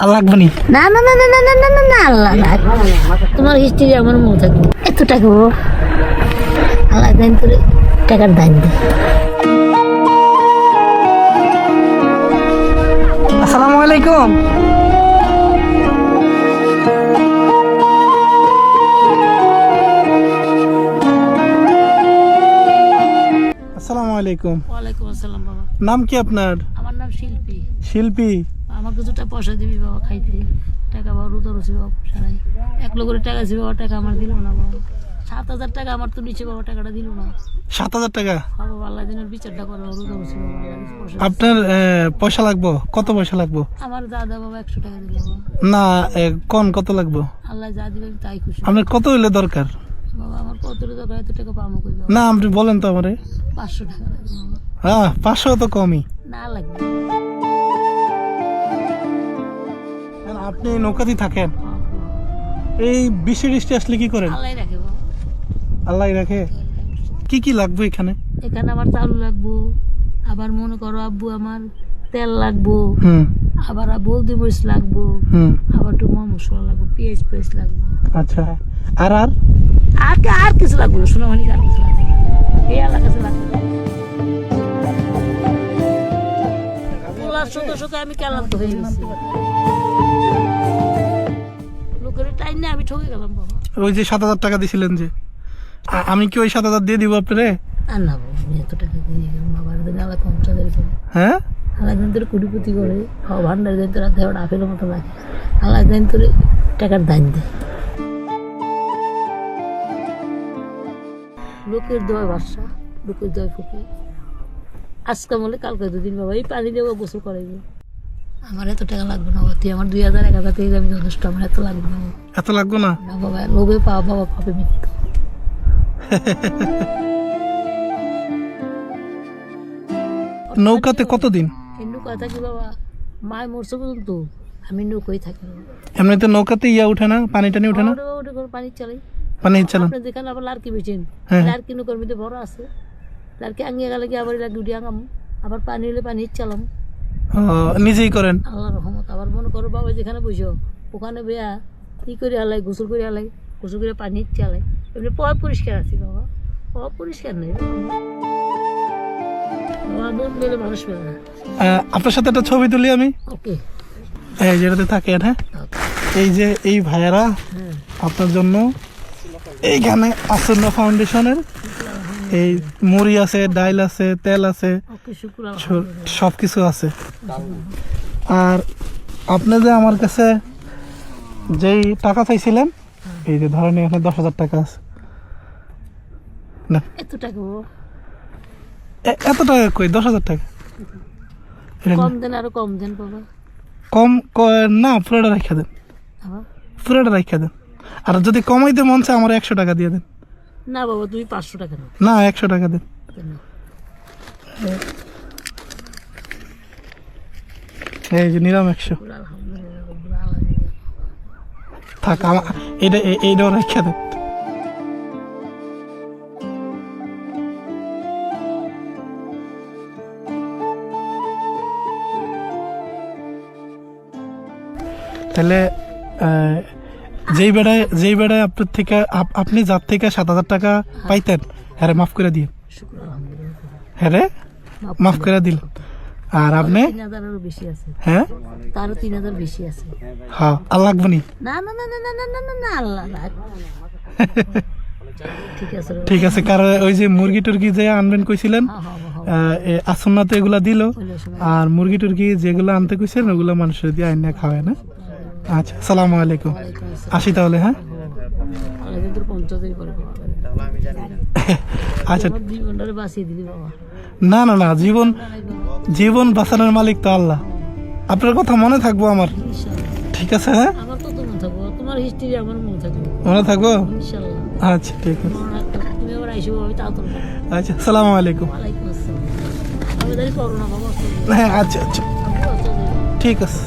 আর লাগবে নি? না না না না না না না না না আল্লাহ না, তোমার হিস্ট্রি আমার মনে থাকবে। এত টাকা আল্লাহ দান করে টাকার দান দেয়। আসসালামু আলাইকুম। আসসালামু আলাইকুম। ওয়ালাইকুম আসসালাম বাবা। নাম কি আপনার? আমার নাম শিল্পী। শিল্পী। আমার কিছুটা পয়সা দিবি বাবা, খাইতে টাকা বাবা রুদর হচ্ছে বাবা, পয়সা নাই। 1 লাখ করে টাকা ছিল বাবা, টাকা আমার দিল না বাবা। 7,000 টাকা আমার তো নিচে বাবা, টাকাটা দিল না। 7,000 টাকা? হ্যাঁ বাবা, আল্লাহ দিনের বিচারটা করে বাবা, রুদর হচ্ছে বাবা, আল্লাহ কিছু পয়সা দিছে। আপনার পয়সা লাগবো? কত পয়সা লাগবো? আমার দাদা বাবা 100 টাকা দিল বাবা। না, কত লাগবো? আল্লাহ যা দিবে আমি তাই খুশি আপনার কত হইলে দরকার? বাবা। আমার কত দরকার, এত টাকা পাবো কই বাবা? না, আপনি বলেন তো আমারে। 500 টাকা লাগবে বাবা। হ্যাঁ, 500 তো কমই। না লাগবে। আর আপনি নৌকাতেই থাকেন, এই বৃষ্টি টিষ্টি আসলে কি করেন? আল্লাহ রাখে বাবা। আল্লাহ রাখে। কি কি লাগবে এখানে? এখানে আমার চালু লাগবো, আবার মনে করো আব্বু আমার তেল লাগবো, হুম আবার বলদি মরিচ লাগবো, হুম আবার একটু মশলা লাগবো, পেঁয়াজ লাগবো। আচ্ছা, আর আর আর কিছু লাগবে না, সোনামণি আর কিছু লাগবে না, এই এলাকা কাছে লাগবে না। তোলার সঙ্গে সঙ্গে আমি ক্লান্ত হয়ে গেছি, লোকের টাইম নিয়ে আমি ঠকে গেলাম বাবা। ওই যে 7,000 টাকা দিছিলেন যে, আমি কি ওই 7,000 দিয়ে দিব আপনারে? আর না বাবা, আমি এত টাকা দিয়ে গেলাম বাবার দিন আলাদা 50,000 করে, হ্যাঁ, আলাদা দিন তোর কোটিপতি করে ভান্ডার দিন তোর দেওয়াটা আপেলের মতো লাগে, আলাদা দিন তোর টাকার দান দেয়। লোকের দোয়া বাসা, লোকের দোয়া ফুকি, আজকে বলে কালকে 2 দিন বাবা এই পানি দেবো, গোসল করাইবো। আমার এত টাকা লাগবে না বাবা, তুই আমার 2,000 1,000 থেকে আমি যথেষ্ট, আমার এত লাগবে না বাবা। এত লাগবে না? না বাবা, লোভে পাওয়া বাবা, পাবে মৃত্যু। নৌকাতে কতদিন? এই নৌকা থাকি বাবা, মায় মরছে পর্যন্ত আমি নৌকাই থাকি বাবা। এমনিতে নৌকাতে উঠে না, পানি টানি উঠে না? ওটা করে পানি চালাই। পানি চালান? আপনি যেখানে আবার লাড়কি বেচেন, হ্যাঁ। লাড়কি নৌকার মধ্যে বড় আছে, লাড়কি আঙিয়ে গেলে কি আবার লাড়কি উঠে আঙাম, আবার পানি হলে পানি চালাম। নিজেই করেন? আল্লাহ রহমত। আবার মনে করো বাবা যেখানে বসো ওখানে বেয়া কি করে হালাই, গোসল করে হালাই, গোসল করে পানি চালাই, এমনি পরিষ্কার আছি বাবা, পরিষ্কার নেই বাবা, মন মেলে মানুষ মেলে না। আপনার সাথে একটা ছবি তুলি আমি। ওকে, এই যেটাতে থাকেন। হ্যাঁ, এই যে এই ভাইয়ারা হ্যাঁ আপনার জন্য এইখানে আসন্ন ফাউন্ডেশনের এই মুড়ি আছে, ডাইল আছে, তেল আছে, ওকে, শুক্র সব কিছু আছে। আর আপনি যে আমার কাছে যেই টাকা চাইছিলেন, এই যে ধরেন এখানে 10,000 টাকা আছে না? এত টাকা বাবা, এত টাকা কই? 10,000 টাকা কম দেন, আরো কম দেন বাবা। কম না, পুরোটা রাখা দেন, আবার পুরোটা রাখা দেন। আর যদি কমাইতে মন চায় আমার 100 টাকা দিয়ে দেন। না বাবা, তুমি 500 টাকা নাও। না, 100 টাকা দেন। এই যে নিলাম 100। আলহামদুলিল্লাহ রাব্বুল আলামিন। থাক, এইটাও রেখে দেন। তাহলে যেই বেড়ায় আপনার থেকে আপনি যার থেকে 7,000 টাকা পাইতেন, হ্যাঁ মাফ করে দিয়ে, শুক্র আলহামদুলিল্লাহ, হ্যাঁ মাফ করে দিল। আর আপনি 3,000 বেশি আছে, হ্যাঁ তারও 3,000 বেশি আছে। হ্যাঁ, আর লাগবে নি? না না না না না না না না না আল্লাহ না। ঠিক আছে বাবা। ঠিক আছে। কারণ ওই যে মুরগি টুরগি যে আনবেন কইছিলেন, হ্যাঁ হ্যাঁ হ্যাঁ, আসন্না তো এগুলা দিল, ওইগুলো শোনো। আর মুরগি টুরগি যেগুলো আনতে কইছেন ওগুলো মানুষের দিয়ে আইনা খাওয়ায় না। আচ্ছা, আসসালামু আলাইকুম। ওয়ালাইকুম আসসালাম। আসি তাহলে। হ্যাঁ, আল্লাহ কিন্তু 50,000 করে বাবা। আচ্ছা। আমার জীবনটারে বাঁচিয়ে দিলি বাবা। না না না, জীবন না নাই বাবা, জীবন বাঁচানোর মালিক তো আল্লাহ। আপনার কথা মনে থাকবো আমার। ইনশাআল্লাহ। ঠিক আছে? হ্যাঁ, আমার তো মনে থাকবো, তোমার হিস্ট্রি আমার মনে থাকবে মনে থাকবো। ইনশাআল্লাহ। আচ্ছা, ঠিক আছে। তুমি আবার আইসো বাবা, আমি তাও তো। আচ্ছা, আসসালামু আলাইকুম। ওয়ালাইকুম আসসালাম। আমি জানি করো না বাবা। হ্যাঁ, আচ্ছা আচ্ছা, আব্বু আসতে ঠিক আছে।